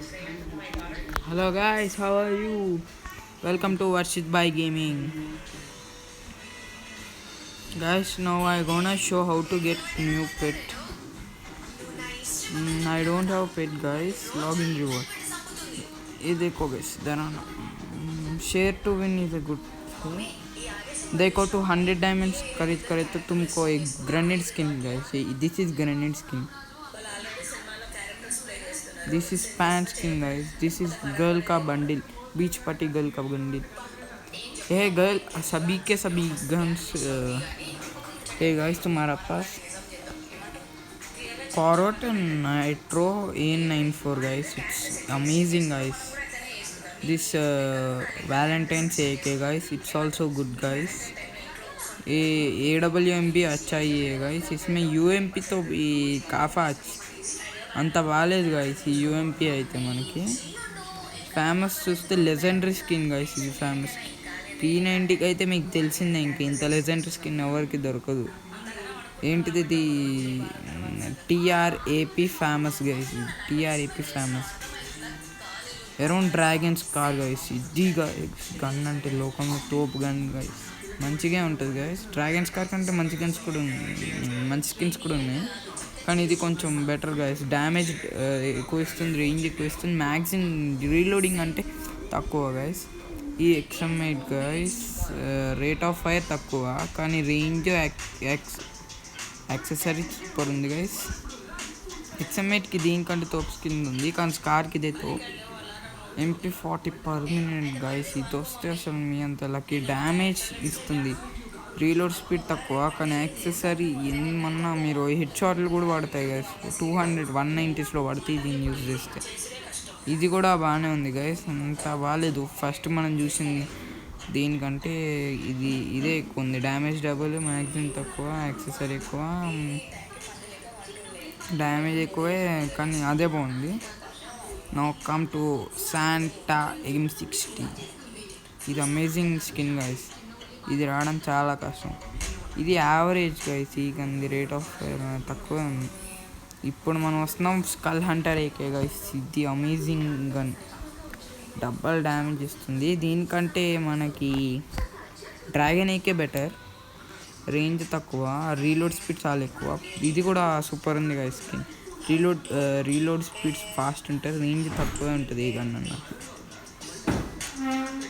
Hello guys, how are you? Welcome to Varshit by Gaming. Guys, now I gonna show how to get new pet. I don't have pet guys. Login reward. ये देखो guys, Dhanana. Share to win is a good. देखो to 100 diamonds खरीद करे तो तुमको एक grenade skin guys. This is grenade skin. This is pants skin guys. This is girl का bundle. बीच party girl का बंडल. ये गर्ल सभी के सभी गन्स है गाइस तुम्हारा पास. Corot Nitro A94 guys. It's amazing guys. This Valentine's AK guys. It's also good guys. ये AWM अच्छा ही है गाइस. इसमें UMP तो काफ़ा అంత బాగాలేదు గాయస్. ఈ యూఎంపీ అయితే మనకి ఫేమస్ చూస్తే లెజెండరీ స్కిన్ గాయస్. ఇది ఫేమస్ P90కి అయితే మీకు తెలిసిందే, ఇంత లెజెండరీ స్కిన్ ఎవరికి దొరకదు. ఏంటిది ఇది TRAP famous guys. TRAP famous around dragons car guys. ఇది గన్ అంటే లోకంలో తోపు గన్ గైస్. మంచిగా ఉంటుంది గైస్. డ్రాగన్స్ కార్ కంటే మంచి గన్స్ కూడా ఉన్నాయి, మంచి స్కిన్స్ కూడా ఉన్నాయి, కానీ ఇది కొంచెం బెటర్ గైస్. డ్యామేజ్ ఎక్కువ ఇస్తుంది, రేంజ్ ఎక్కువ ఇస్తుంది, మ్యాగ్జిన్ రీలోడింగ్ అంటే తక్కువ గైస్. ఈ XM8 guys rate of fire తక్కువ, కానీ రేంజ్ యాక్సెసరీస్ సూపర్ ఉంది గైస్. XM8కి దీనికంటే తోపు స్కిన్ ఉంది, కానీ స్కార్కి ఇదే తోపు. MP40 permanent guys. ఇది వస్తే అసలు మీ అంత లక్కీ. డ్యామేజ్ ఇస్తుంది, రీలోడ్ స్పీడ్ తక్కువ, కానీ యాక్సెసరీ ఏమన్నా మీరు హెడ్ షాట్లు కూడా పడతాయి గైస్. 200 190స్లో పడితే దీన్ని యూజ్ చేస్తే. ఇది కూడా బాగానే ఉంది గైస్, అంత బాగాలేదు. ఫస్ట్ మనం చూసింది దీనికంటే ఇదే ఎక్కువ ఉంది. డ్యామేజ్ డబుల్, మ్యాగ్జిన్ తక్కువ, యాక్సెసరీ ఎక్కువ, డ్యామేజ్ ఎక్కువే, కానీ అదే బాగుంది. Now come to Santa M60. ఇది అమేజింగ్ స్కిన్ గైస్. ఇది రావడం చాలా కష్టం. ఇది యావరేజ్ గైస్. ఈ గన్ది రేట్ ఆఫ్ ఫైర్ తక్కువ ఉంది. ఇప్పుడు మనం వస్తున్నాం స్కల్ హంటర్ AK గైస్. ఇది అమేజింగ్ గన్, డబల్ డ్యామేజ్ ఇస్తుంది. దీనికంటే మనకి డ్రాగన్ AK బెటర్. రేంజ్ తక్కువ, రీలోడ్ స్పీడ్ చాలా ఎక్కువ. ఇది కూడా సూపర్ ఉంది guys skin. Reload speed fast ఉంటుంది, రేంజ్ తక్కువ ఉంటుంది ఈ గన్ అన్నట్టు.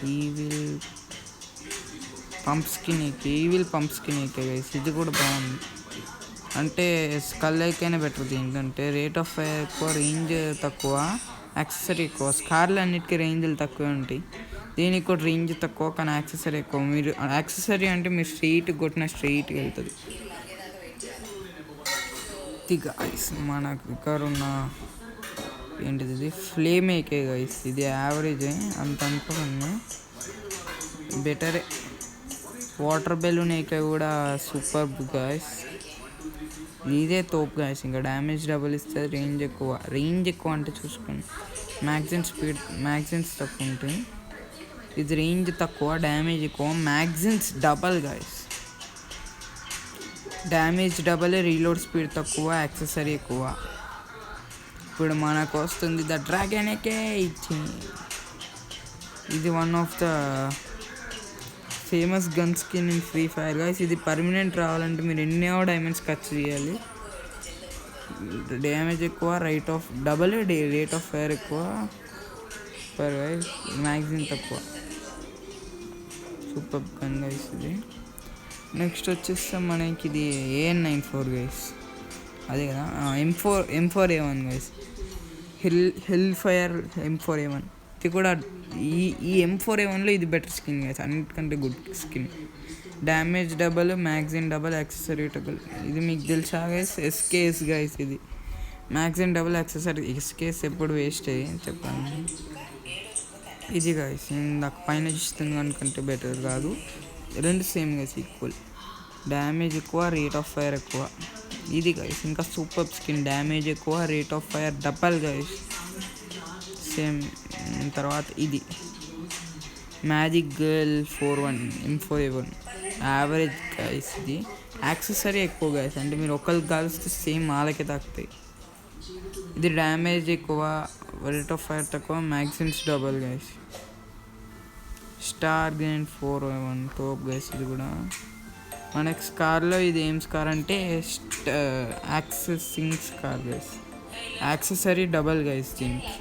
Evil pump skin AK guys. ఇది కూడా బాగుంది, అంటే స్కల్ AKనే బెటర్. దీనికంటే రేట్ ఆఫ్ ఫైర్ ఎక్కువ, రేంజ్ తక్కువ, యాక్సెసరీ ఎక్కువ. స్కార్లు అన్నిటికీ రేంజ్లు తక్కువే ఉంటాయి, దీనికి కూడా రేంజ్ తక్కువ, కానీ యాక్సెసరీ ఎక్కువ. మీరు యాక్సెసరీ అంటే మీరు స్ట్రైట్ కొట్టిన స్ట్రైట్గా వెళ్తుంది. ఇది గైస్ మనకు ఇక్కడ ఉన్న ఏంటిది, ఇది ఫ్లేమ్ AK గైస్. ఇది యావరేజే, అంత అనుకోండి, బెటరే. వాటర్ బెలూన్ AK కూడా సూపర్ గైస్. ఇదే తోపు గైస్. ఇంకా డ్యామేజ్ డబుల్ ఇస్తుంది, రేంజ్ ఎక్కువ అంటే చూసుకోండి. మ్యాగ్జిన్స్ తక్కువ ఉంటాయి. ఇది రేంజ్ తక్కువ, డ్యామేజ్ ఎక్కువ, magazines double guys. Damage double, reload speed తక్కువ, యాక్సెసరీ ఎక్కువ. ఇప్పుడు మనకు వస్తుంది ద డ్రాగన్ AK. ఇది one of the famous gun skin in free fire guys. ఇది పర్మనెంట్ రావాలంటే మీరు ఎన్నో డైమండ్స్ ఖర్చు చేయాలి. డ్యామేజ్ ఎక్కువ, రేట్ ఆఫ్ ఫైర్ ఎక్కువ, సూపర్ గైస్. మ్యాగ్జిన్ తక్కువ, సూపర్ గన్ గైస్ ఇది. నెక్స్ట్ వచ్చేస్తే మనకి ఇది AN94 గైస్. అదే కదా, M4A1 guys. Hill fire M4A1. ఇది కూడా ఈ M4A1లో ఇది బెటర్ స్కిన్ గైస్, అన్నిటికంటే good skin. Damage double, magazine double, accessory double. ఇది మీకు తెలుసా గైస్, SKS గైస్. ఇది మ్యాగ్జిన్ డబల్, యాక్సెసరీ. SKS ఎప్పుడు వేస్ట్ అయ్యి చెప్పండి. ఇది గైస్ నాకు పైన ఇస్తుంది అనుకుంటే బెటర్ కాదు, రెండు సేమ్ గైస్, ఈక్వల్. డ్యామేజ్ ఎక్కువ, రేట్ ఆఫ్ ఫైర్ ఎక్కువ. ఇది గైస్ ఇంకా సూపర్ స్కిన్. డ్యామేజ్ ఎక్కువ, rate of fire double guys, same. తర్వాత ఇది magic girl 41 M4A1 average guys. ఇది యాక్సెసరీ ఎక్కువ గైస్, అంటే మీరు ఒకరికి కాల్స్తే సేమ్ వాళ్ళకే తాకుతాయి. ఇది డ్యామేజ్ ఎక్కువ, రేట్ ఆఫ్ ఫైర్ తక్కువ, magazines double guys. Star grind 401 top guys. ఇది కూడా మనకి స్కార్లో ఇది ఏం స్కార్ అంటే accessing SCAR guys, accessory double guys దీనికి.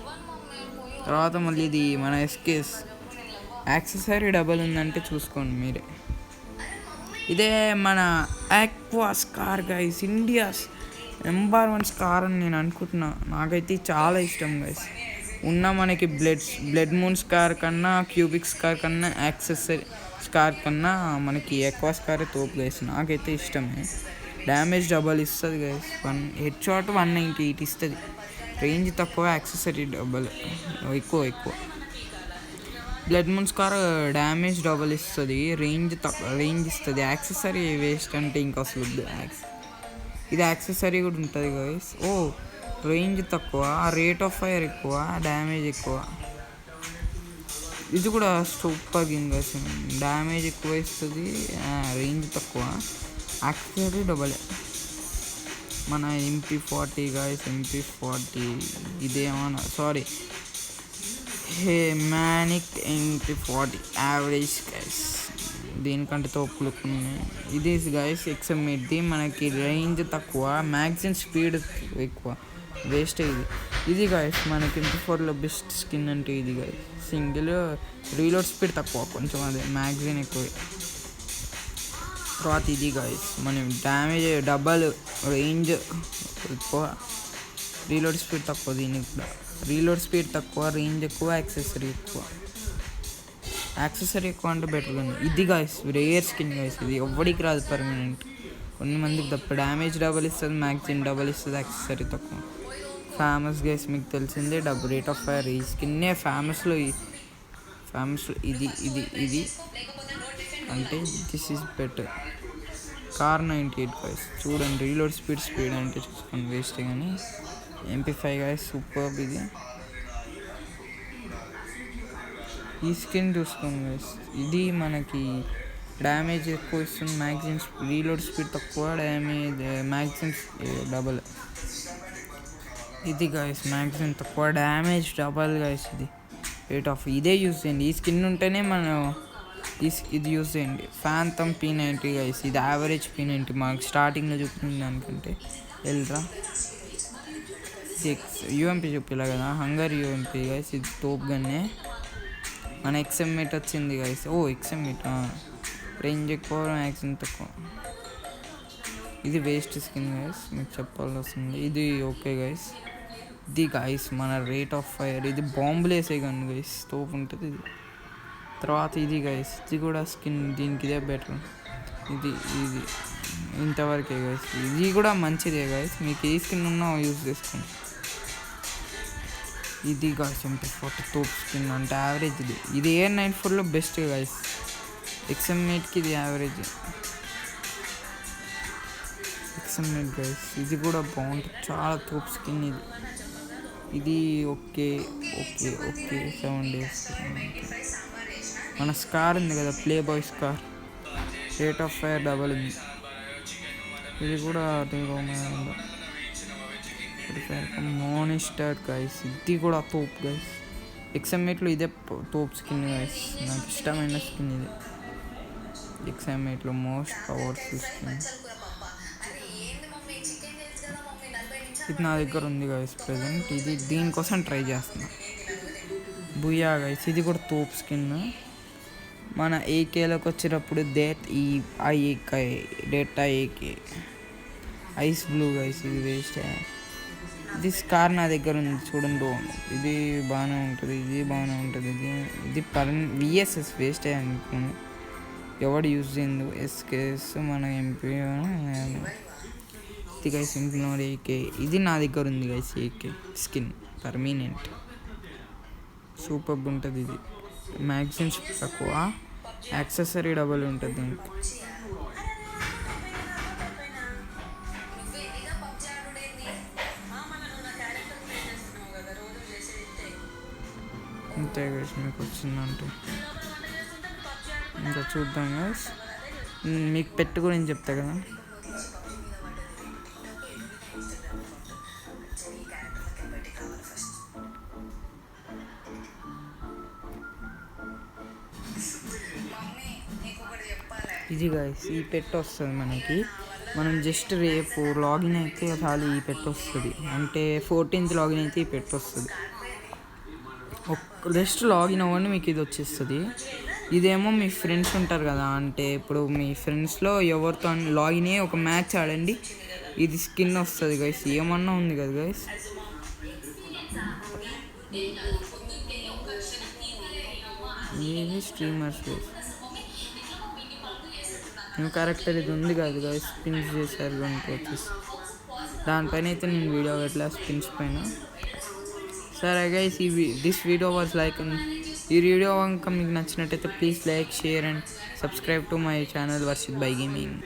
తర్వాత మళ్ళీ ఇది మన ఎస్కేస్ యాక్సెసరీ డబల్ ఉందంటే చూసుకోండి మీరే. ఇదే మన aqua SCAR guys, India's number 1 SCAR అని నేను అనుకుంటున్నా. నాకైతే చాలా ఇష్టం గైస్. ఉన్న మనకి బ్లడ్ మూన్ స్కార్ కన్నా, క్యూబిక్ స్కార్ కన్నా, యాక్సెసరీ స్కార్ కన్నా మనకి ఎక్కువ స్కార్ తోపు గైస్. నాకైతే ఇష్టమే. డ్యామేజ్ డబల్ ఇస్తుంది గైస్. హెడ్ షాట్ 198 ఇస్తుంది. రేంజ్ తక్కువ, యాక్సెసరీ డబల్ ఎక్కువ. Blood moon SCAR damage double ఇస్తుంది, రేంజ్ ఇస్తుంది. యాక్సెసరీ వేస్ట్ అంటే ఇంకా అసలు ఇది యాక్సెసరీ కూడా ఉంటుంది గైస్. రేంజ్ తక్కువ, రేట్ ఆఫ్ ఫైర్ ఎక్కువ, డ్యామేజ్ ఎక్కువ. ఇది కూడా సూపర్ గేమ్ గైస్. డ్యామేజ్ ఎక్కువ ఇస్తుంది, రేంజ్ తక్కువ, యాక్సెసరీ డబల్. మన MP40 గైస్, MP40 ఇదేమన్నా సారీ హ్యూమానిక్ MP40 యావరేజ్ గైస్. దీనికంటే తోపులు ఉన్నాయి. ఇది గైస్ XM8ది. మనకి రేంజ్ తక్కువ, మ్యాగ్జిన్ స్పీడ్ ఎక్కువ, వేస్ట్. ఇది గైస్ మనకి MP4లో బెస్ట్ స్కిన్ అంటే ఇది గైస్. సింగిల్ రీలోడ్ స్పీడ్ తక్కువ కొంచెం, అదే మ్యాగ్జిన్ ఎక్కువ. తర్వాత ఇది గైస్ మనం డ్యామేజ్ డబల్, రేంజ్ ఎక్కువ, రీలోడ్ స్పీడ్ తక్కువ. దీనికి కూడా రీలోడ్ స్పీడ్ తక్కువ, రేంజ్ ఎక్కువ, యాక్సెసరీ ఎక్కువ. యాక్సెసరీ ఎక్కువ అంటే బెటర్ కానీ. ఇది గైస్ రేర్ స్కిన్ గైస్. ఇది ఎవ్వడికి రాదు పర్మనెంట్, కొన్ని మందికి తప్ప. డ్యామేజ్ డబల్ ఇస్తుంది, మ్యాగ్జిన్ డబల్ ఇస్తుంది, యాక్సెసరీ తక్కువ. ఫేమస్ గైస్ మీకు తెలిసిందే. రేట్ ఆఫ్ ఫైర్ ఈ స్కిన్నే ఫేమస్లో ఇది అంటే this is better. Car 98 guys. చూడండి రీలోడ్ స్పీడ్ అంటే చూసుకోండి, వేస్ట్. కానీ MP5 గైస్ సూపర్. ఈ స్కిన్ చూసుకోండి గైస్. ఇది మనకి డ్యామేజ్ ఎక్కువ ఇస్తుంది, మ్యాగ్జిన్స్ రీలోడ్ స్పీడ్ తక్కువ, మ్యాగ్జిన్స్ డబల్. ఇది గైస్ మ్యాగ్జిన్ తక్కువ, డ్యామేజ్ డబల్ గైస్. ఇది రేట్ ఆఫ్ ఇదే యూజ్ చేయండి. ఈ స్కిన్ ఉంటేనే మనం ఇది యూజ్ చేయండి. Phantom P90 guys. ఇది యావరేజ్ P90 మాకు స్టార్టింగ్లో చూపించింది దానికంటే. వెళ్ళరా UMP చూపిలా కదా, హంగర్ UMP గైస్. ఇది టోప్ గన్నే. మన XM8 వచ్చింది గైస్. XM8 రేంజ్ ఎక్కువ, మ్యాగ్జిన్ తక్కువ. ఇది వేస్ట్ స్కిన్ గైస్, మీకు చెప్పాల్సి వస్తుంది. ఇది ఓకే గైస్. ఇది గైస్ మన రేట్ ఆఫ్ ఫైర్. ఇది బాంబులు వేసే గన్ గైస్, తోపు ఉంటుంది ఇది. తర్వాత ఇది గైస్, ఇది కూడా స్కిన్, దీనికి ఇదే బెటర్. ఇది ఇంతవరకే గైస్. ఇది కూడా మంచిదే గైస్, మీకు ఏ స్కిన్ ఉన్నా యూజ్ చేసుకోండి. ఇది గైస్ MP40 తోపు స్కిన్ అంటే యావరేజ్. ఇది AR94లో బెస్ట్ గైస్. XM8కి ఇది యావరేజ్. XM8 గైస్ ఇది కూడా బాగుంటుంది, చాలా తోపు స్కిన్ ఇది ఓకే 7 days. మన స్కార్ ఉంది కదా, play boy SCAR, rate of fire double ఉంది. ఇది కూడా మోనిస్టర్ గైస్. ఇది కూడా తోపు గైస్. XM8లో ఇదే తోపు స్కిన్ గైస్. నాకు ఇష్టమైన స్కిన్ ఇది. XM8లో మోస్ట్ పవర్ఫుల్ స్కిన్. ఇది నా దగ్గర ఉంది గైస్ ప్రెజెంట్. ఇది దీనికోసం ట్రై చేస్తున్నా. బుయా గైస్ ఇది కూడా తోపు స్కిన్. మన AKలోకి వచ్చేటప్పుడు AK ఐస్ బ్లూ గైస్. ఇది వేస్ట్. ఇది స్కార్ నా దగ్గర ఉంది చూడండి. ఇది బాగానే ఉంటుంది, ఇది బాగానే ఉంటుంది. ఇది VSS వేస్ట్ అనుకున్నాను, ఎవడు యూజ్ చేయండు. SKS మన MP. ఇది గైస్ ఇంప్లోర్ AK. ఇది నా దగ్గర ఉంది guys. AK skin permanent, super ఉంటుంది. ఇది మ్యాగ్జిన్స్ తక్కువ, యాక్సెసరీ డబల్ ఉంటుంది దీనికి. అంతే గైస్, మీకు వచ్చిందంటే ఇంకా చూద్దాం గైస్. మీకు పెట్ గురించి చెప్తా కదా. ఇది గైస్ ఈ పెట్ వస్తుంది మనకి. మనం జస్ట్ రేపు లాగిన్ అయితే చాలు ఈ పెట్ వస్తుంది. అంటే 14th లాగిన్ అయితే ఈ పెట్ వస్తుంది. జస్ట్ లాగిన్ అవ్వండి మీకు ఇది వచ్చేస్తుంది. ఇదేమో మీ ఫ్రెండ్స్ ఉంటారు కదా, అంటే ఇప్పుడు మీ ఫ్రెండ్స్లో ఎవరితో లాగిన్ అయ్యి ఒక మ్యాచ్ ఆడండి, ఇది స్కిన్ వస్తుంది గైస్. ఏమన్నా ఉంది కదా గైస్, ఏది స్ట్రీమర్స్ న్యూ క్యారెక్టర్ ఇది ఉంది కదా గైస్, స్పిన్స్ చేశారు కనుక వచ్చేసి దానిపైన అయితే నేను వీడియో పెట్టలే స్పిన్స్ పైన. సరే guys, this video was like, ఈ వీడియో కనుక మీకు నచ్చినట్టయితే please like, share and subscribe to my channel Varshith by gaming.